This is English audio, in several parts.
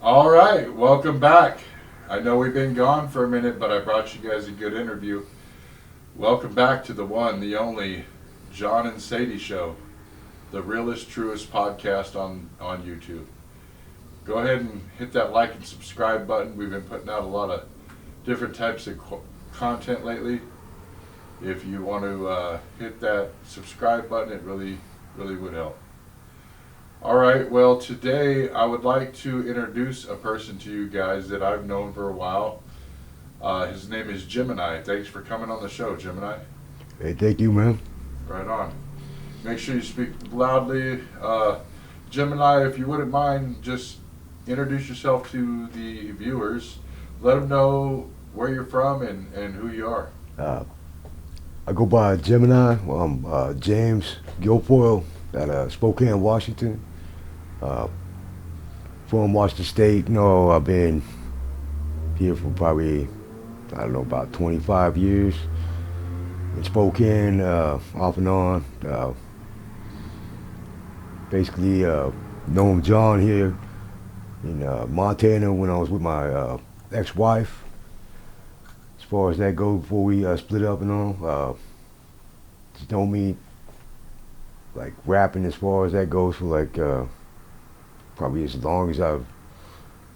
All right, welcome back. I know we've been gone for a minute, but I brought you guys a good interview. Welcome back to the one, the only John and Sadie Show, the realest, truest podcast on YouTube. Go ahead and hit that like and subscribe button. We've been putting out a lot of different types of content lately. If you want to hit that subscribe button, it really would help. All right, well, today I would like to introduce a person to you guys that I've known for a while. His name is Gemini. Thanks for coming on the show, Gemini. Hey, thank you, man. Right on. Make sure you speak loudly. Gemini, if you wouldn't mind, just introduce yourself to the viewers. Let them know where you're from and who you are. I go by Gemini. Well, I'm James Guilfoyle out of Spokane, Washington. From Washington State. I've been here for probably, about 25 years. In Spokane, off and on. Basically, known John here in Montana when I was with my ex-wife. As far as that goes, before we split up and all, just know me like rapping as far as that goes for probably as long as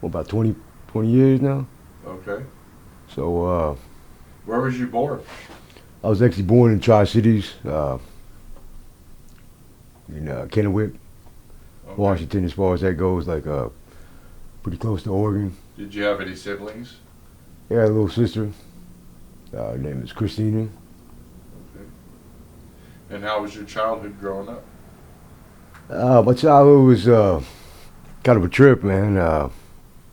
about 20 years now. Okay. So Where was you born? I was actually born in Tri-Cities, in Kennewick, Okay. Washington. As far as that goes, pretty close to Oregon. Did you have any siblings? I had a little sister. Her name is Christina. Okay. And how was your childhood growing up? My childhood was kind of a trip, man. I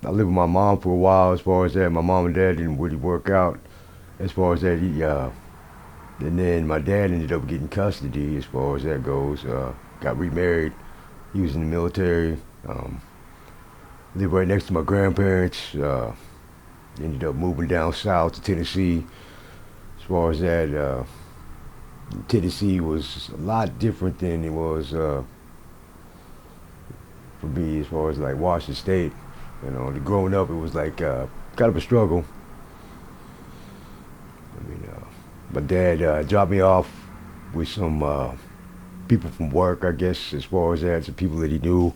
lived with my mom for a while. As far as that, my mom and dad didn't really work out. As far as that, and then my dad ended up getting custody. As far as that goes, got remarried. He was in the military. Lived right next to my grandparents. Ended up moving down south to Tennessee. As far as that, Tennessee was a lot different than it was for me. As far as Washington State, growing up, it was kind of a struggle. My dad dropped me off with some people from work, I guess, as far as that, some people that he knew.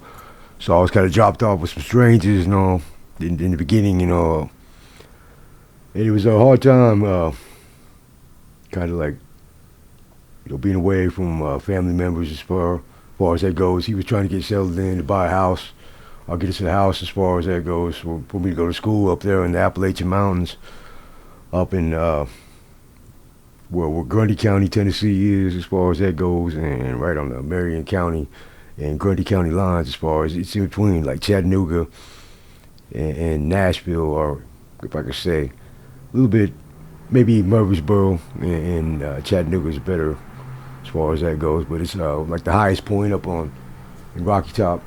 So I was kind of dropped off with some strangers, in the beginning, and it was a hard time, kind of being away from family members as far as that goes. He was trying to get settled in to buy a house. I'll get us a house as far as that goes for me to go to school up there in the Appalachian Mountains, up in where Grundy County, Tennessee is as far as that goes, and right on the Marion County and Grundy County lines as far as it's in between, like Chattanooga and Nashville, or if I could say, a little bit, maybe Murfreesboro and Chattanooga is better as far as that goes, but it's like the highest point up in Rocky Top,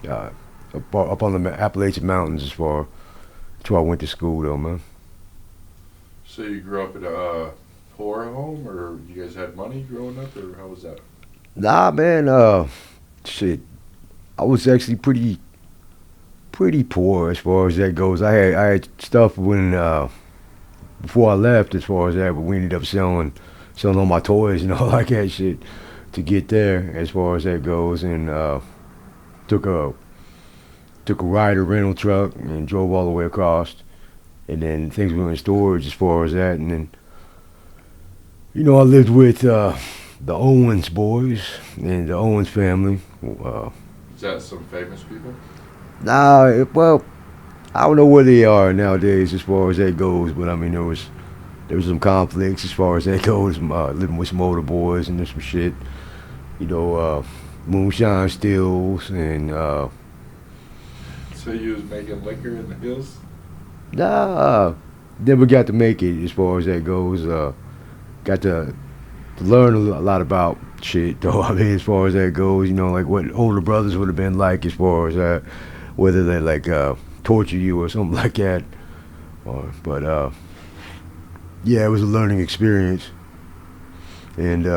up on the Appalachian Mountains as far. That's where I went to school though, man. So you grew up in a poor home, or you guys had money growing up, or how was that? Nah, man. Shit, I was actually pretty poor as far as that goes. I had stuff when before I left as far as that, but we ended up selling all my toys and all like that shit to get there as far as that goes, and took a rider rental truck and drove all the way across, and then things went in storage as far as that, and then I lived with the Owens boys and the Owens family. Is that some famous people? Nah, well, I don't know where they are nowadays as far as that goes, but I mean there was some conflicts as far as that goes. Living with some older boys and there's some shit, moonshine stills and. So you was making liquor in the hills? Nah, never got to make it as far as that goes. Got to learn a lot about shit though. I mean, as far as that goes, like what older brothers would have been like as far as that, whether they torture you or something like that. But yeah, it was a learning experience. And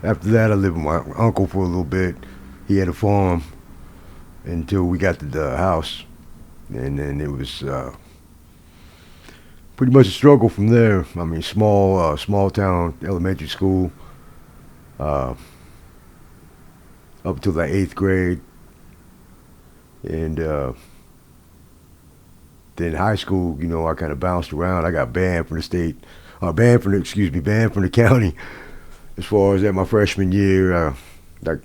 after that, I lived with my uncle for a little bit. He had a farm, until we got to the house, and then it was pretty much a struggle from there. I mean, small town elementary school, uh, up until the 8th grade, and then high school. You know, I kind of bounced around. I got banned from the state, banned from the county. As far as that, my freshman year, like,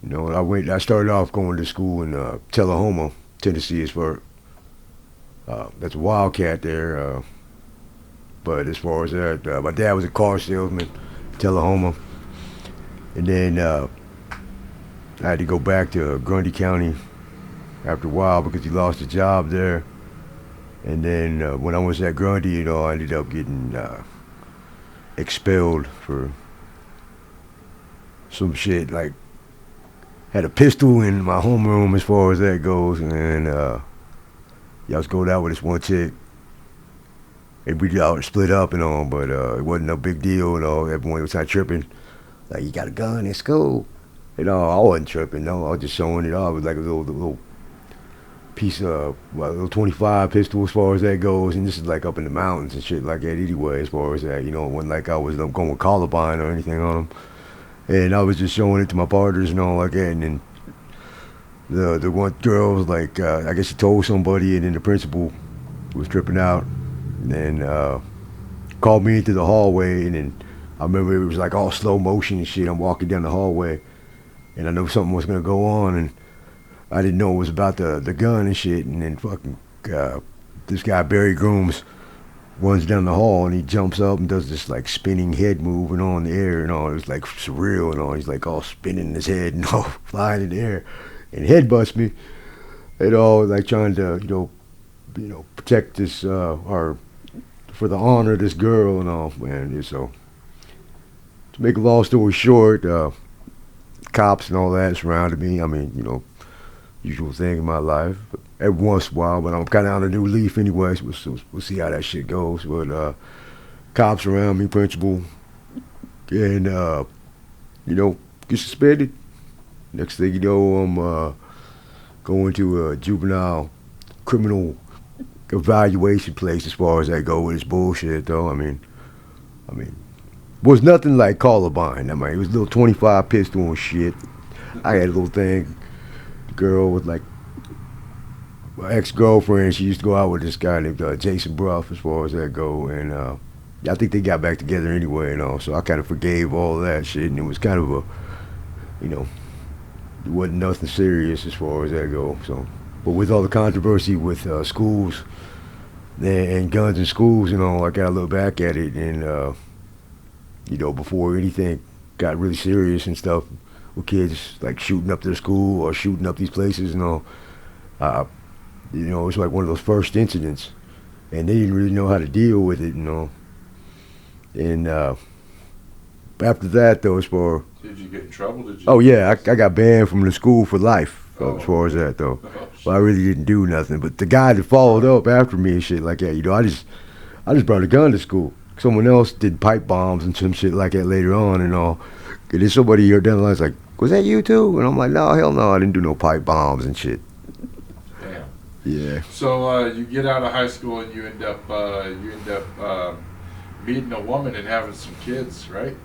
you know, I started off going to school in Tullahoma, Tennessee. As far that's a wildcat there. But as far as that, my dad was a car salesman, Tullahoma, and then I had to go back to Grundy County after a while because he lost a job there. And then when I was at Grundy, you know, I ended up getting expelled for some shit. Like, had a pistol in my homeroom as far as that goes, and I was going out with this one chick. And we all split up and all, but it wasn't no big deal and all. Everyone was not tripping. Like, you got a gun in school. You know, I wasn't tripping, no. I was just showing it off. It was like a little piece of, well, a little 25 pistol as far as that goes. And this is like up in the mountains and shit like that anyway, as far as that. You know, it wasn't like I was going with Columbine or anything on them. And I was just showing it to my partners and all like that. And then the one girl was like, I guess she told somebody, and then the principal was tripping out. And then called me into the hallway, and then I remember it was like all slow motion and shit. I'm walking down the hallway, and I know something was gonna go on, and I didn't know it was about the gun and shit. And then fucking this guy Barry Grooms runs down the hall, and he jumps up and does this like spinning head move and all in the air and all. It was like surreal and all. He's like all spinning his head and all flying in the air, and headbutts me and all, like trying to you know protect this or for the honor of this girl and all, man. And so, to make a long story short, cops and all that surrounded me. I mean, you know, usual thing in my life. Every once in a while, but I'm kind of on a new leaf anyway, so we'll see how that shit goes. But cops around me, principal, and, you know, get suspended. Next thing you know, I'm going to a juvenile criminal evaluation place as far as that go with this bullshit, though. I mean, was nothing like Columbine. I mean, it was a little 25 pistol and shit. I had a little thing. The girl was like my ex-girlfriend. She used to go out with this guy named Jason Bruff as far as that go. And I think they got back together anyway and all. So I kind of forgave all that shit. And it was kind of a, you know, it wasn't nothing serious as far as that go. So, but with all the controversy with schools and guns in schools, you know, I got to look back at it, and you know, before anything got really serious and stuff, with kids like shooting up their school or shooting up these places and all, you know, it was like one of those first incidents, and they didn't really know how to deal with it, you know. And after that, though, as far, did you get in trouble? Did you? Oh yeah, I got banned from the school for life. Oh. As far as that, though. Oh, Well, I really didn't do nothing. But the guy that followed up after me and shit like that, you know, I just brought a gun to school. Someone else did pipe bombs and some shit like that later on and all. And then somebody here down the line was like, "Was that you too?" And I'm like, "No, hell no, I didn't do no pipe bombs and shit." Damn. Yeah. So you get out of high school and you end up meeting a woman and having some kids, right?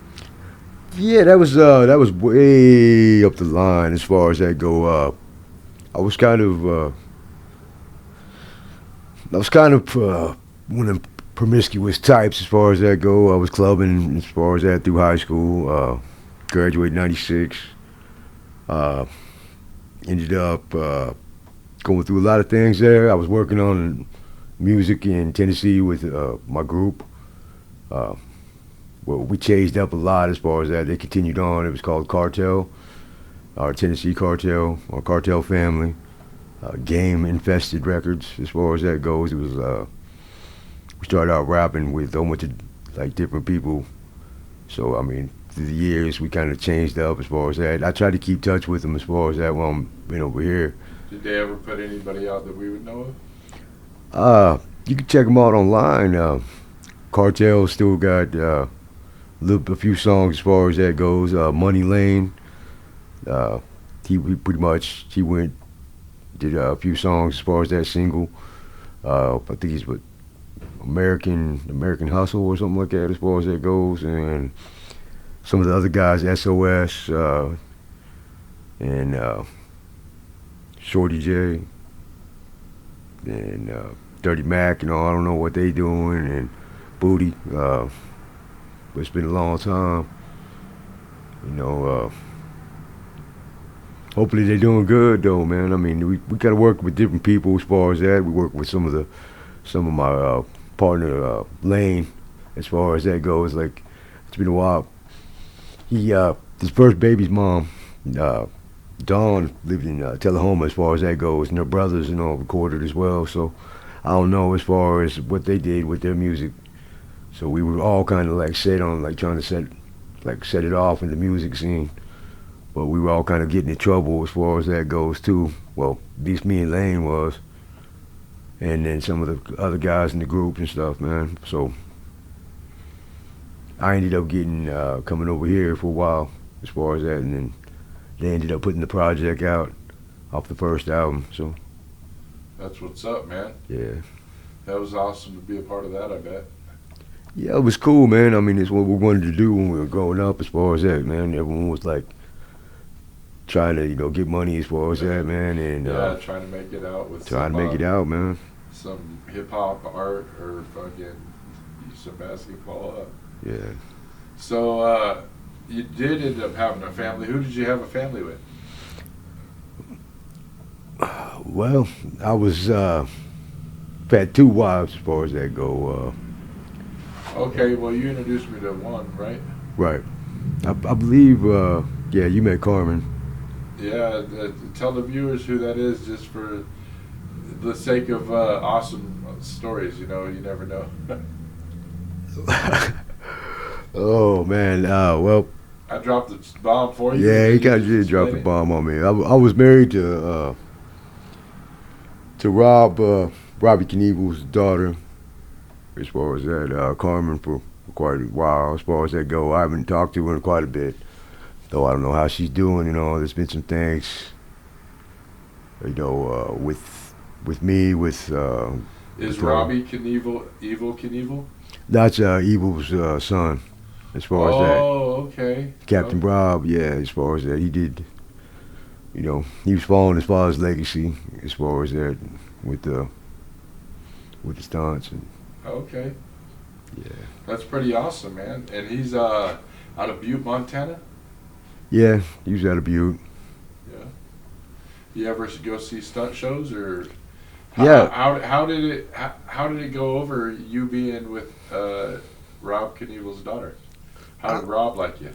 Yeah, that was way up the line as far as that go. I was kind of one of them promiscuous types as far as that go. I was clubbing as far as that through high school. Graduated '96. Ended up going through a lot of things there. I was working on music in Tennessee with my group. Well, we changed up a lot as far as that. They continued on. It was called Cartel, our Tennessee Cartel, or Cartel Family. Game Infested Records, as far as that goes. It was, we started out rapping with a whole bunch of, like, different people. So, I mean, through the years, we kind of changed up as far as that. I tried to keep touch with them as far as that while I'm been over here. Did they ever put anybody out that we would know of? You can check them out online. Cartel still got a few songs as far as that goes. Money Lane, he pretty much he went did a few songs as far as that single. I think he's with American Hustle or something like that as far as that goes, and some of the other guys, SOS and Shorty J and Dirty Mac. I don't know what they doing, and Booty. But it's been a long time. You know, hopefully they're doing good though, man. I mean, we gotta work with different people as far as that. We work with some of my partner Lane as far as that goes. Like it's been a while. His first baby's mom, Dawn, lived in Tullahoma as far as that goes, and her brothers recorded as well. So I don't know as far as what they did with their music. So we were all kind of like set on like trying to set it off in the music scene. But we were all kind of getting in trouble as far as that goes too. Well, at least me and Lane was. And then some of the other guys in the group and stuff, man. So I ended up getting coming over here for a while as far as that, and then they ended up putting the project out off the first album. So That's what's up, man. yeah. That was awesome to be a part of that, I bet. Yeah, it was cool, man. I mean, it's what we wanted to do when we were growing up as far as that, man. Everyone was like trying to, get money as far as that, man. And yeah, trying to make it out with trying to make it out, man. Some hip hop art or fucking some basketball up. Yeah. So you did end up having a family. Who did you have a family with? Well, I was had two wives as far as that go. Okay, well you introduced me to one, right? Right. I believe. Yeah, you met Carmen. Yeah. Tell the viewers who that is, just for the sake of awesome stories. You never know. Oh man. Well. I dropped the bomb for you. Yeah, he kind of did drop the bomb on me. I was married to Robbie Knievel's daughter. As far as that, Carmen for quite a while. As far as that go, I haven't talked to her in quite a bit. Though I don't know how she's doing. There's been some things. With me, with. Is Robbie Knievel Evil Knievel? That's Evil's son. As far as that. Oh, okay. Captain Rob, yeah. As far as that, he did. He was following his father's legacy. As far as that, with the stunts and. Okay. Yeah. That's pretty awesome, man. And he's out of Butte, Montana? Yeah, he was out of Butte. Yeah. You ever go see stunt shows or? Yeah. How did it go over you being with Rob Knievel's daughter? How did Rob like you?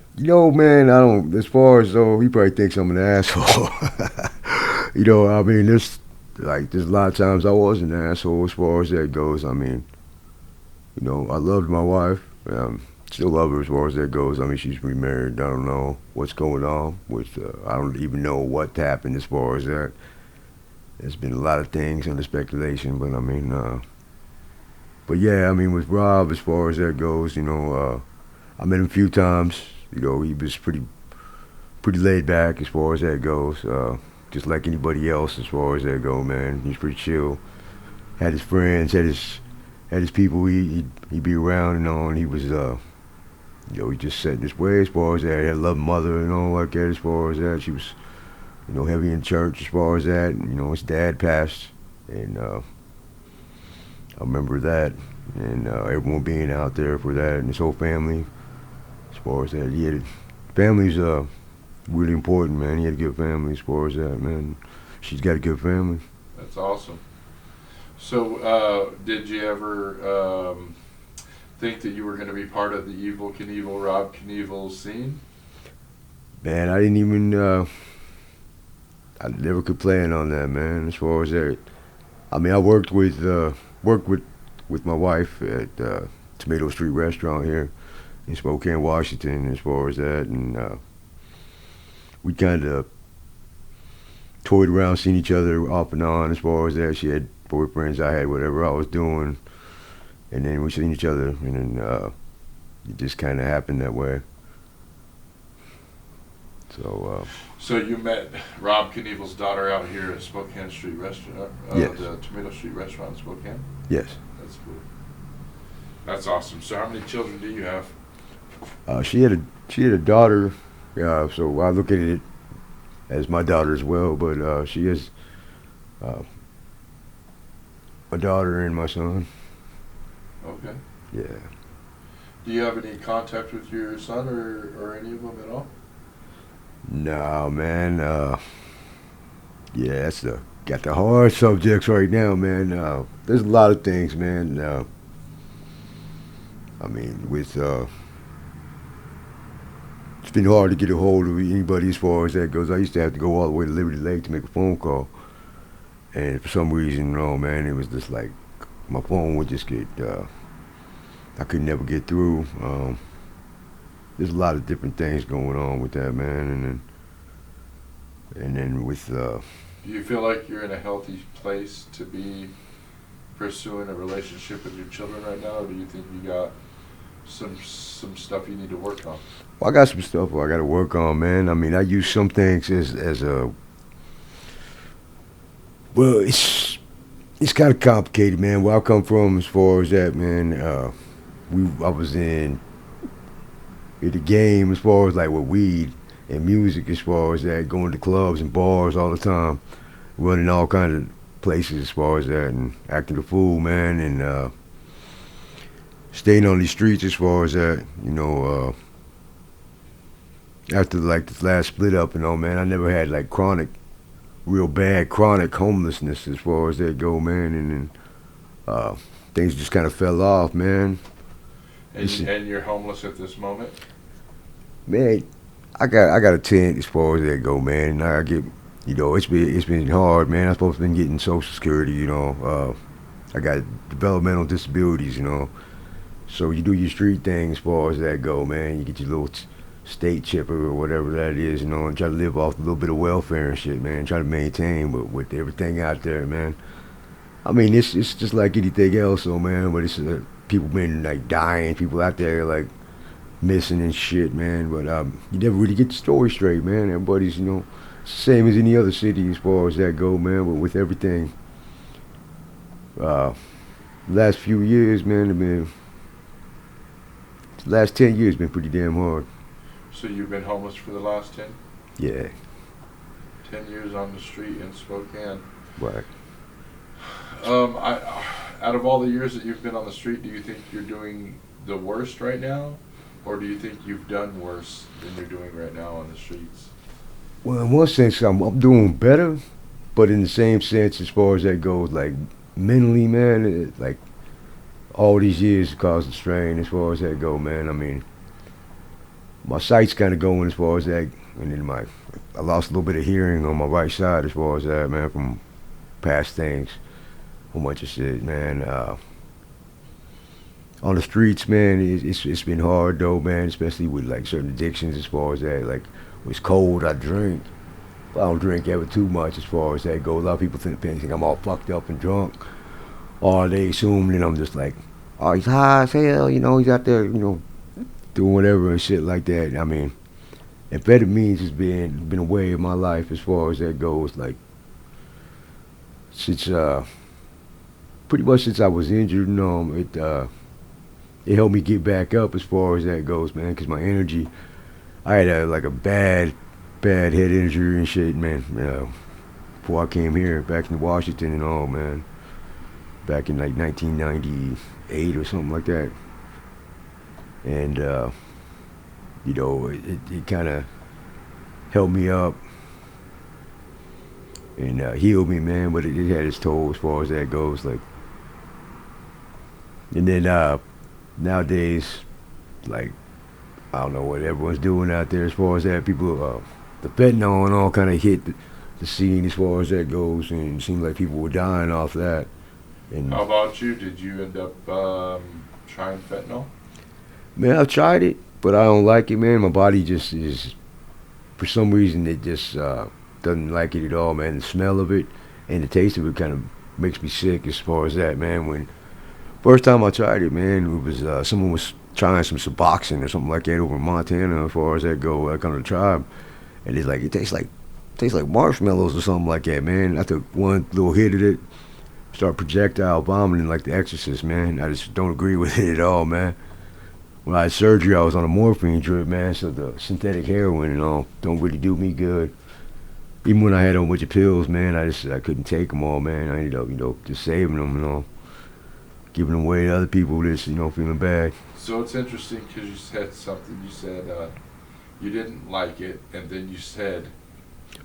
Man, I don't. As far as though, he probably thinks I'm an asshole. I mean, there's a lot of times I was an asshole as far as that goes. I mean. I loved my wife. Still love her as far as that goes. I mean, she's remarried. I don't know what's going on. I don't even know what happened as far as that. There's been a lot of things under speculation, but I mean, but yeah, I mean, with Rob, as far as that goes, I met him a few times. He was pretty laid back as far as that goes. Just like anybody else as far as that go, man. He's pretty chill. Had his friends, had his people he'd be around, and he was, he just set in his way as far as that. He had a loving mother and all like that as far as that. She was, heavy in church as far as that. And, his dad passed, and I remember that, and everyone being out there for that, and his whole family as far as that. Family's really important, man. He had a good family as far as that, man. She's got a good family. That's awesome. So, did you ever think that you were going to be part of the Evil Knievel, Rob Knievel scene? Man, I didn't even. I never could plan on that, man. As far as that, I mean, I worked with my wife at Tomato Street Restaurant here in Spokane, Washington. As far as that, and we kind of toyed around, seeing each other off and on. As far as that, she had boyfriends, I had whatever I was doing, and then we seen each other, and then it just kind of happened that way. So So you met Rob Knievel's daughter out here at Spokane Street Restaurant, yes, the Tomato Street Restaurant in Spokane? yes. That's cool. That's awesome. So how many children do you have? She had a daughter. So I look at it as my daughter as well. But she has uh, a daughter and my son. Okay. Yeah. Do you have any contact with your son or any of them at all? No, man. Yeah, that's got the hard subjects right now, man. There's a lot of things, man. I mean, it's been hard to get a hold of anybody as far as that goes. I used to have to go all the way to Liberty Lake to make a phone call, and for some reason, no, man, it was just like my phone would just get. I could never get through. There's a lot of different things going on with that, man, and then with. Do you feel like you're in a healthy place to be pursuing a relationship with your children right now, or do you think you got some stuff you need to work on? Well, I got some stuff I got to work on, man. I mean, I use some things as a. Well, it's kind of complicated, man. Where I come from, as far as that, man, I was in the game as far as like with weed and music, as far as that, going to clubs and bars all the time, running all kind of places as far as that, and acting a fool, man, and staying on these streets as far as that, you know. After like this last split up and all, man, I never had like real bad chronic homelessness as far as that go, man, and then things just kind of fell off, man. And you're homeless at this moment? Man, I got a tent as far as that go, man, and I get, you know, it's been hard, man. I'm supposed to been getting Social Security, you know. I got developmental disabilities, you know. So you do your street thing as far as that go, man. You get your little state chipper or whatever that is, you know, and try to live off a little bit of welfare and shit, man. Try to maintain with everything out there, man. I mean, it's just like anything else, though, man. But it's people been like dying, people out there like missing and shit, man. But you never really get the story straight, man. Everybody's, you know, it's the same as any other city as far as that go, man. But with everything, last few years, man, the last 10 years been pretty damn hard. So you've been homeless for the last 10? Yeah. 10 years on the street in Spokane. Right. Out of all the years that you've been on the street, do you think you're doing the worst right now? Or do you think you've done worse than you're doing right now on the streets? Well, in one sense, I'm doing better, but in the same sense, as far as that goes, like mentally, man, like all these years caused a strain as far as that go, man. I mean, my sight's kind of going as far as that, and then I lost a little bit of hearing on my right side as far as that, man, from past things. A whole bunch of shit, man. On the streets, man, it's been hard though, man, especially with like certain addictions as far as that. Like, when it's cold, I drink. But I don't drink ever too much as far as that goes. A lot of people think I'm all fucked up and drunk. Or they assume that I'm just like, oh, he's high as hell, you know, he's out there, you know, doing whatever and shit like that. I mean, amphetamines has been a way of my life as far as that goes. Like, since pretty much since I was injured, you know, it helped me get back up as far as that goes, man. Cause my energy, I had a bad head injury and shit, man. Before I came here, back in Washington and all, man. Back in like 1998 or something like that. And you know, it kind of helped me up and healed me, man. But it had its toll as far as that goes. Like, and then nowadays, like, I don't know what everyone's doing out there as far as that. People, the fentanyl and all kind of hit the scene as far as that goes, and it seemed like people were dying off that. And how about you? Did you end up trying fentanyl? Man, I've tried it, but I don't like it, man. My body just is, for some reason, it just doesn't like it at all, man. The smell of it and the taste of it kind of makes me sick as far as that, man. When first time I tried it, man, it was someone was trying some Suboxone or something like that over in Montana as far as that go, that kind of tribe. and it's like it tastes like marshmallows or something like that, man. I took one little hit of it, start projectile vomiting like The Exorcist, man. I just don't agree with it at all, man. When I had surgery, I was on a morphine drip, man. So the synthetic heroin and all don't really do me good. Even when I had a bunch of pills, man, I couldn't take them all, man. I ended up, just saving them, giving them away to other people that's, feeling bad. So it's interesting because you said something. You said you didn't like it, and then you said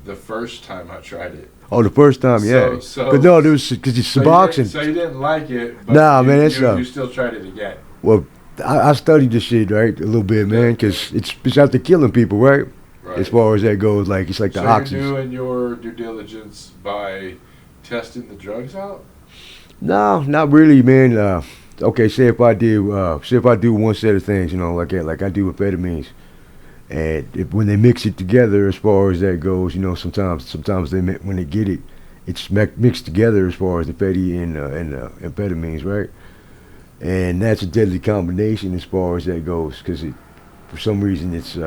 the first time I tried it. Oh, the first time, yeah. But no, there was because it's Suboxone. So you didn't like it, but nah, man, that's you still tried it again. Well, I studied this shit, right, a little bit, man, because it's out there killing people, right? Right. As far as that goes, like it's like the oxys. So you're doing your due diligence by testing the drugs out? No, not really, man. Okay, say if I do one set of things, like I do amphetamines, and when they mix it together, as far as that goes, sometimes when they get it, it's mixed together as far as the fatty and amphetamines, right? And that's a deadly combination as far as that goes, because for some reason it's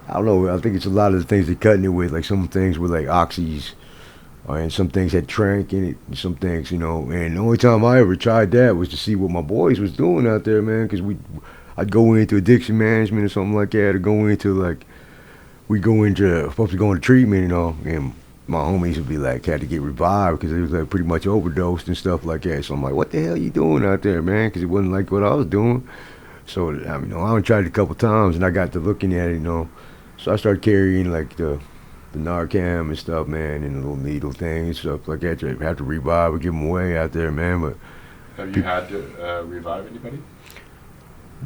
I don't know. I think it's a lot of the things they're cutting it with, like some things with like oxys, and some things had trank in it, and some things, And the only time I ever tried that was to see what my boys was doing out there, man. Because I'd go into addiction management or something like that, or go into supposed to go into treatment, and my homies would be like, had to get revived because they was like pretty much overdosed and stuff like that. So I'm like, what the hell you doing out there, man? Because it wasn't like what I was doing. So I only tried it a couple times, and I got to looking at it, So I started carrying like the Narcan and stuff, man, and the little needle thing and stuff like that. You have to revive or give them away out there, man. But have you had to revive anybody?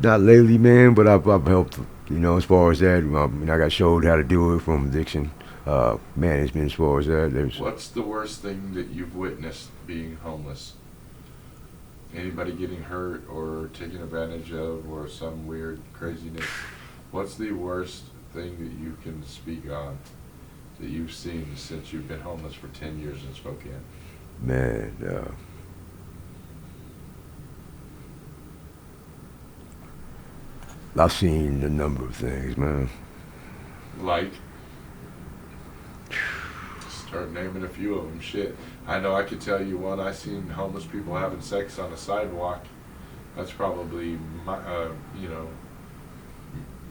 Not lately, man. But I've helped, as far as that. I got showed how to do it from addiction management. As far as that, what's the worst thing that you've witnessed being homeless? Anybody getting hurt or taken advantage of, or some weird craziness? What's the worst thing that you can speak on that you've seen since you've been homeless for 10 years in Spokane? Man, I've seen a number of things, man. Like? Start naming a few of them. Shit. I know I could tell you one. I seen homeless people having sex on a sidewalk. That's probably,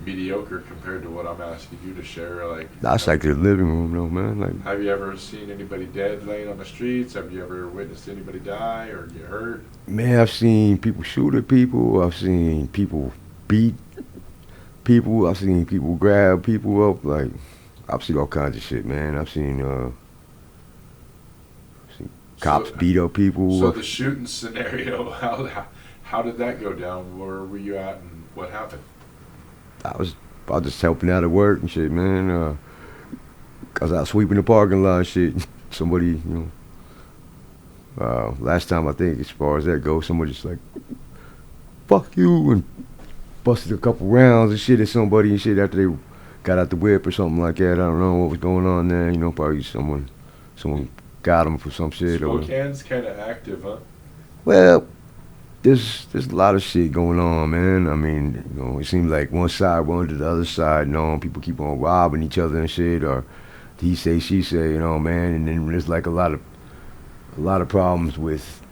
mediocre compared to what I'm asking you to share. Like that's like their living room, though, man. Like, have you ever seen anybody dead laying on the streets? Have you ever witnessed anybody die or get hurt? Man, I've seen people shoot at people. I've seen people beat people. I've seen people grab people up. Like, I've seen all kinds of shit, man. I've seen cops beat up people. So the shooting scenario, how did that go down? Where were you at and what happened? I was just helping out at work and shit, man. Cause I was sweeping the parking lot and shit. Somebody, last time I think, as far as that goes, somebody just like, fuck you, and busted a couple rounds and shit at somebody and shit after they got out the whip or something like that. I don't know what was going on there. Probably someone got them for some shit. Spokane's kind of active, huh? Well, there's a lot of shit going on, man. I mean, it seems like one side run to the other side, people keep on robbing each other and shit, or he say, she say, man. And then there's like a lot of problems with,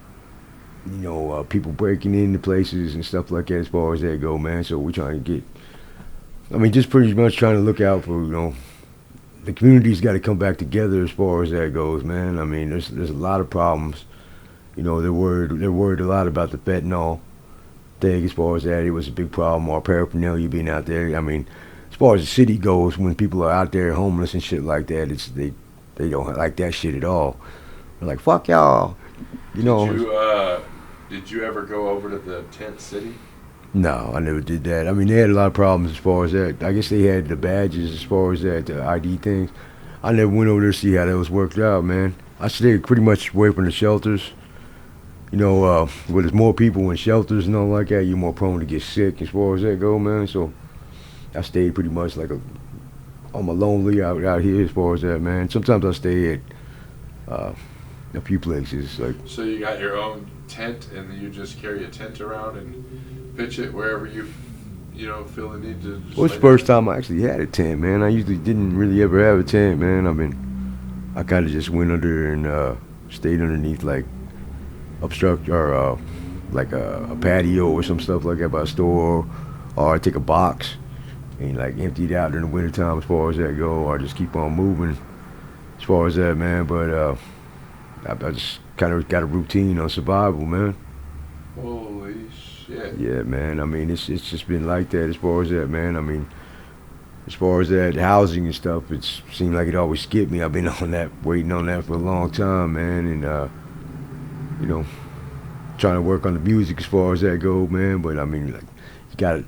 people breaking into places and stuff like that as far as that go, man. So we're trying to just pretty much trying to look out for, the community's got to come back together as far as that goes, man. I mean, there's a lot of problems. They're worried a lot about the fentanyl thing as far as that. It was a big problem, or paraphernalia being out there. I mean, as far as the city goes, when people are out there homeless and shit like that, they don't like that shit at all. They're like, fuck y'all. Did you ever go over to the tent city? No, I never did that. I mean, they had a lot of problems as far as that. I guess they had the badges as far as that, the ID things. I never went over there to see how that was worked out, man. I stayed pretty much away from the shelters. Where there's more people in shelters and all like that, you're more prone to get sick as far as that go, man. So I stayed pretty much like I'm a lonely out here as far as that, man. Sometimes I stay at a few places. Like, so you got your own tent, and you just carry a tent around and pitch it wherever you you know, feel the need to just Well, it's the first time I actually had a tent, man. I usually didn't really ever have a tent, man. I mean, I kind of just went under and stayed underneath like obstruct or like a patio or some stuff like that by a store, or I take a box and like empty it out during the wintertime as far as that go, or just keep on moving as far as that, man. But I just kind of got a routine on survival, man. Holy shit. Yeah, man. I mean, it's just been like that as far as that, man. I mean, as far as that housing and stuff, it seemed like it always skipped me. I've been on that, waiting on that for a long time, man, and you know, trying to work on the music as far as that go, man. But I mean, like, you got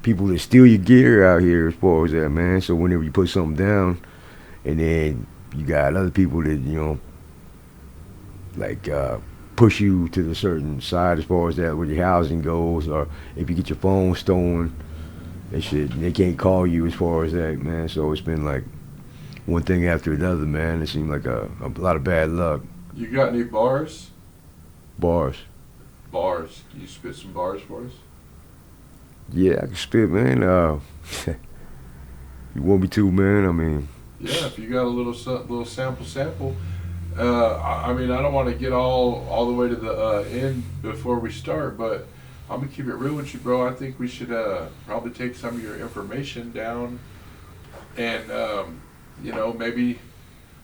people that steal your gear out here as far as that, man. So whenever you put something down, and then you got other people that like push you to the certain side as far as that where your housing goes, or if you get your phone stolen and shit, they can't call you as far as that, man. So it's been like one thing after another, man. It seemed like a lot of bad luck. You got any bars? Bars. Bars. Can you spit some bars for us? Yeah, I can spit, man. You want me to, man? I mean, Yeah, if you got a little sample. I mean, I don't want to get all the way to the end before we start, but I'm gonna keep it real with you, bro. I think we should probably take some of your information down, and you know, maybe,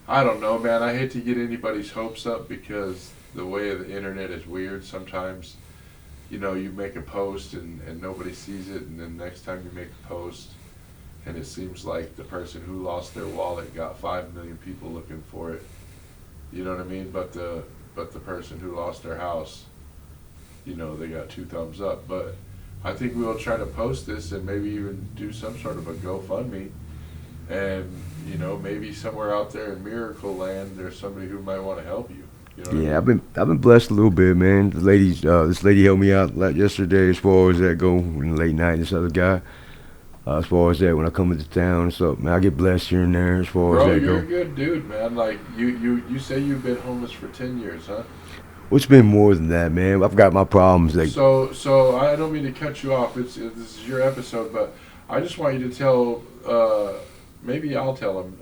I don't know, man. I hate to get anybody's hopes up because the way the internet is weird. Sometimes, you know, you make a post and nobody sees it, and then next time you make a post, and it seems like the person who lost their wallet got 5 million people looking for it. You know what I mean? But the person who lost their house, you know, they got 2 thumbs up. But I think we'll try to post this and maybe even do some sort of a GoFundMe. And, you know, maybe somewhere out there in Miracle Land, there's somebody who might want to help you. You know what yeah, I mean? I've been blessed a little bit, man. This lady helped me out like yesterday as far as that go in the late night. This other guy, as far as that when I come into town, so man, I get blessed here and there as far as Bro, that you're a go. good dude, man. Like, you say you've been homeless for 10 years, huh? Well, it's been more than that, man. I've got my problems. Like, So I don't mean to cut you off. This is your episode, but I just want you to tell. Maybe I'll tell him.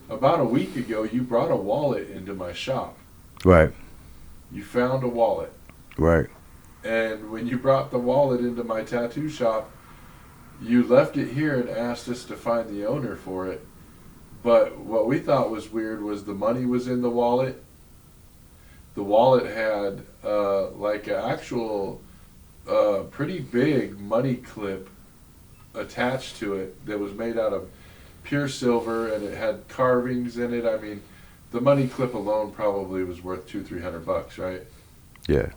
About a week ago, you brought a wallet into my shop. right, You found a wallet, right, and when you brought the wallet into my tattoo shop, you left it here and asked us to find the owner for it. But what we thought was weird was the money was in the wallet. The wallet had like an actual pretty big money clip attached to it that was made out of pure silver, and it had carvings in it. I mean, the money clip alone probably was worth $200-300, right? yeah,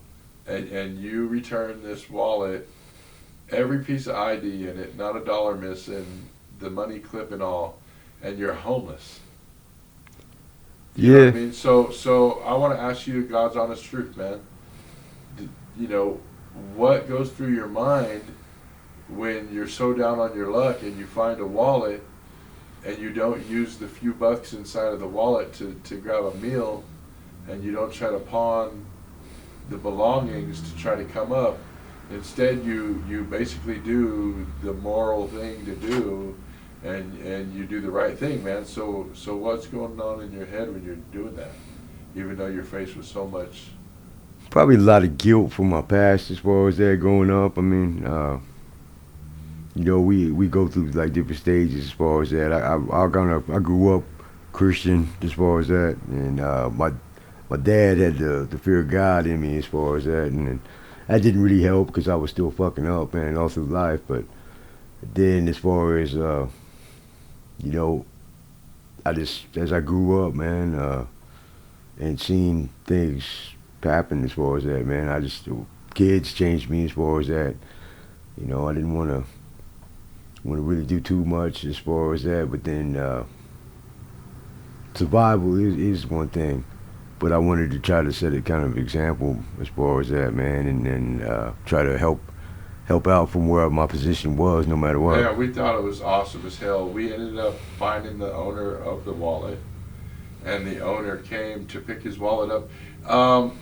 And you returned this wallet, every piece of ID in it, not a dollar missing, the money clip and all, and you're homeless. You know yeah. what I mean? So I want to ask you God's honest truth, man. You know, what goes through your mind when you're so down on your luck and you find a wallet and you don't use the few bucks inside of the wallet to grab a meal, and you don't try to pawn the belongings to try to come up. Instead, you basically do the moral thing to do, and you do the right thing, man. So what's going on in your head when you're doing that, even though you're faced with so much? Probably a lot of guilt from my past as far as that growing up. I mean, we go through like different stages as far as that. I grew up Christian as far as that, and my dad had the fear of God in me as far as that, and that didn't really help because I was still fucking up, man, all through life. But then as far as I just as I grew up, man, and seeing things happen as far as that, man, kids changed me as far as that. You know, I didn't want to really do too much as far as that, but then survival is one thing, but I wanted to try to set a kind of example as far as that, man, and then try to help out from where my position was, no matter what. Yeah, we thought it was awesome as hell. We ended up finding the owner of the wallet, and the owner came to pick his wallet up.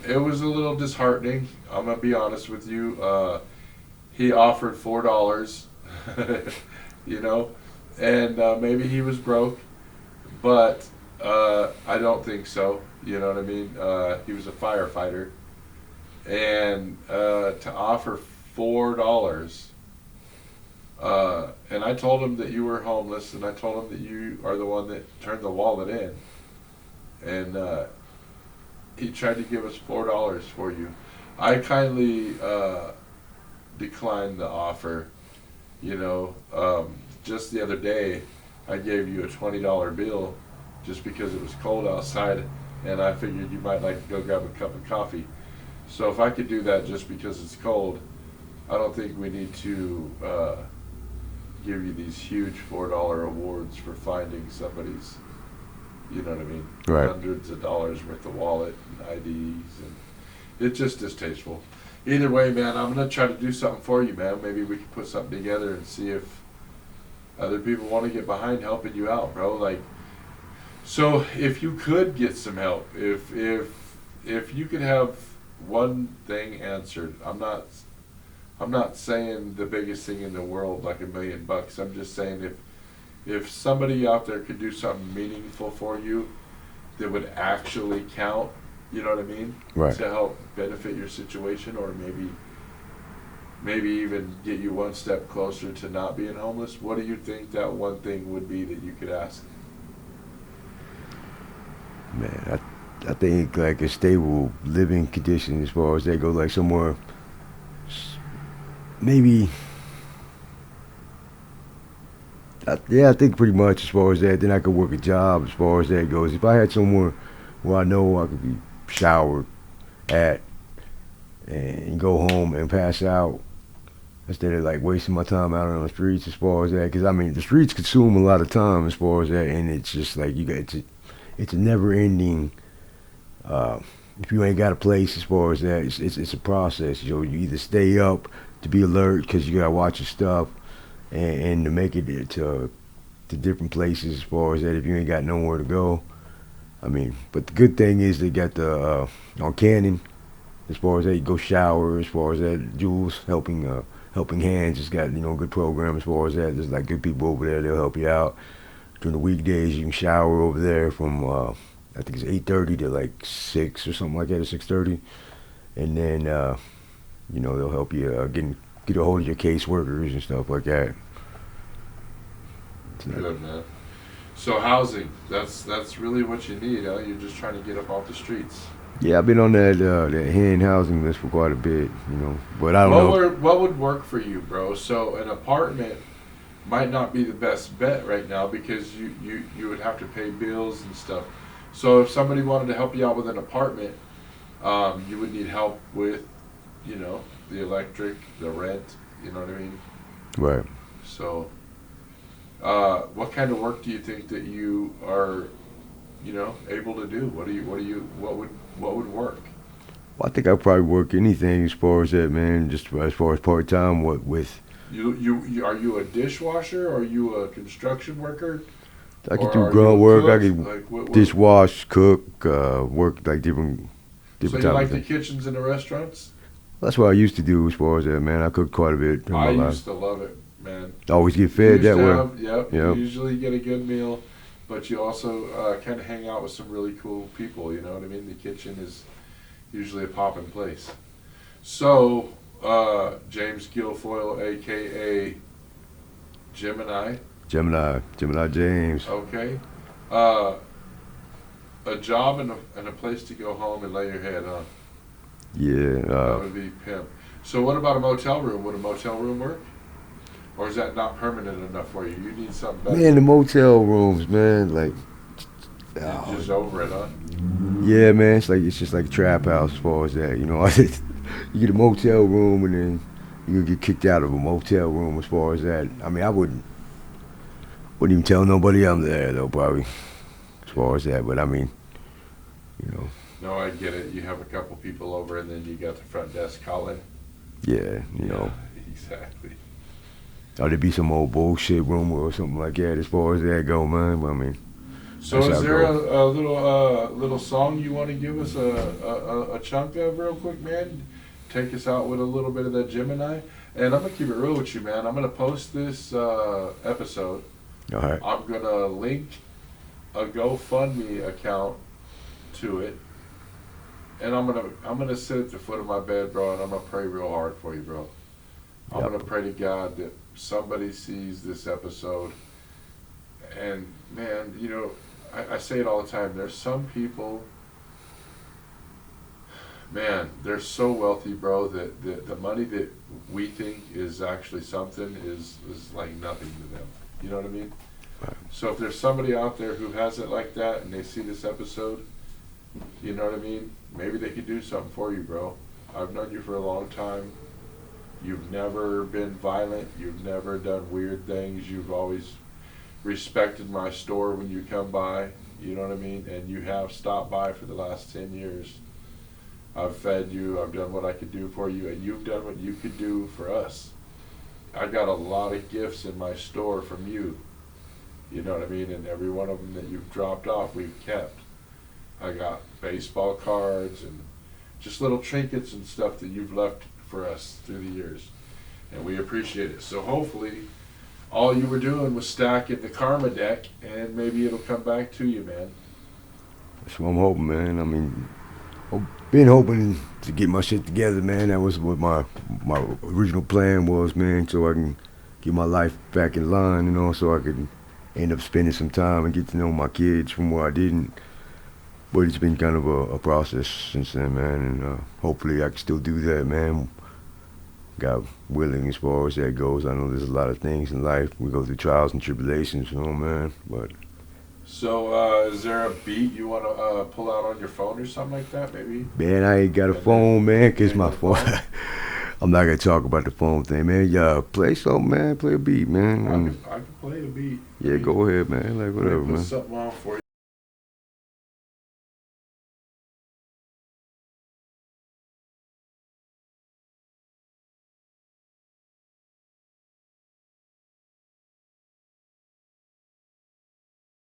It was a little disheartening. I'm gonna be honest with you. He offered $4. you know, and maybe he was broke, but I don't think so. You know what I mean? He was a firefighter, and to offer $4. And I told him that you were homeless, and I told him that you are the one that turned the wallet in, and he tried to give us $4 for you. I kindly declined the offer. You know, just the other day, I gave you a $20 bill just because it was cold outside, and I figured you might like to go grab a cup of coffee. So if I could do that just because it's cold, I don't think we need to give you these huge $4 awards for finding somebody's, you know what I mean, Right. hundreds of dollars worth of wallet and IDs, and it's just distasteful. Either way, man, I'm gonna try to do something for you, man. Maybe we can put something together and see if other people want to get behind helping you out, bro. Like, so if you could get some help, if you could have one thing answered, I'm not saying the biggest thing in the world like $1,000,000. I'm just saying if somebody out there could do something meaningful for you that would actually count, you know what I mean? Right. To help benefit your situation, or maybe even get you one step closer to not being homeless. What do you think that one thing would be that you could ask? Man, I think like a stable living condition as far as they go, like somewhere, maybe. Yeah, I think pretty much as far as that. Then I could work a job as far as that goes. If I had somewhere where I know I could be showered at and go home and pass out instead of like wasting my time out on the streets as far as that. Because I mean, the streets consume a lot of time as far as that, and it's just like it's a never ending. If you ain't got a place as far as that, it's a process. You know, you either stay up to be alert because you gotta watch your stuff, and to make it to different places as far as that. If you ain't got nowhere to go, I mean, but the good thing is they got the on Cannon as far as that. You go shower as far as that. Jules helping hands has got good program as far as that. There's like good people over there. They'll help you out during the weekdays. You can shower over there from I think it's 8:30 to like 6 or something like that, or 6:30, and then they'll help you get a hold of your caseworkers and stuff like that. Good, man. So housing, that's really what you need, huh? You're just trying to get up off the streets. Yeah, I've been on that hand housing list for quite a bit, but I don't know. What would work for you, bro? So an apartment might not be the best bet right now because you would have to pay bills and stuff. So if somebody wanted to help you out with an apartment, you would need help with, the electric, the rent, you know what I mean? Right. So, what kind of work do you think that you are, able to do? What would work? Well, I think I'd probably work anything as far as that, man. Just as far as part time, what with. You are you a dishwasher? Are you a construction worker? I could Or do are you grunt a work. I cook? could Like, what? dishwash, cook, work like different So you types like of the things. kitchens in the restaurants? That's what I used to do as far as that, man. I cooked quite a bit in my I life. used to love it, man. Always get You fed used that to way. have, yep. Yep. You usually get a good meal, but you also kind of hang out with some really cool people. You know what I mean? The kitchen is usually a poppin' place. So, James Guilfoyle, aka Gemini. Gemini James. Okay. A job and a place to go home and lay your head, huh? Yeah. That would be pimp. So what about a motel room? Would a motel room work? Or is that not permanent enough for you? You need something better. Man, the motel rooms, man, like. You're just over it, huh? Yeah, man, it's just like a trap house as far as that. You get a motel room and then you get kicked out of a motel room as far as that. I mean, I wouldn't even tell nobody I'm there though, probably, as far as that. But I mean, No, I get it. You have a couple people over and then you got the front desk calling. yeah, Exactly. or there'd be some old bullshit room or something like that as far as that go, man. I mean, So that's is how it there goes. a little song you want to give us a chunk of real quick, man? Take us out with a little bit of that Gemini. And I'm gonna keep it real with you, man. I'm gonna post this episode. All right. I'm gonna link a GoFundMe account to it, and I'm gonna sit at the foot of my bed, bro, and I'm gonna pray real hard for you, bro. I'm Yep. gonna pray to God that somebody sees this episode. And man, you know, I say it all the time. There's some people, man, they're so wealthy, bro, that the money that we think is actually something is like nothing to them. You know what I mean? Right. So if there's somebody out there who has it like that and they see this episode, you know what I mean? Maybe they could do something for you, bro. I've known you for a long time. You've never been violent. You've never done weird things. You've always respected my store when you come by. You know what I mean? And you have stopped by for the last 10 years. I've fed you. I've done what I could do for you. And you've done what you could do for us. I got a lot of gifts in my store from you. You know what I mean? And every one of them that you've dropped off, we've kept. I got baseball cards and just little trinkets and stuff that you've left for us through the years. And we appreciate it. So hopefully all you were doing was stacking the karma deck, and maybe it'll come back to you, man. That's what I'm hoping, man. I mean, been hoping to get my shit together, man. That was what my original plan was, man, so I can get my life back in line, you know, so I could end up spending some time and get to know my kids from where I didn't. But it's been kind of a process since then, man, and hopefully I can still do that, man. God willing, as far as that goes. I know there's a lot of things in life. We go through trials and tribulations, you know, man, but... So, is there a beat you want to pull out on your phone or something like that, maybe? Man, I ain't got a phone, man, because my phone... I'm not going to talk about the phone thing, man. Yeah, play something, man. Play a beat, man. I can play a beat. Yeah, go ahead, man. Like, whatever, Put man. something on for you.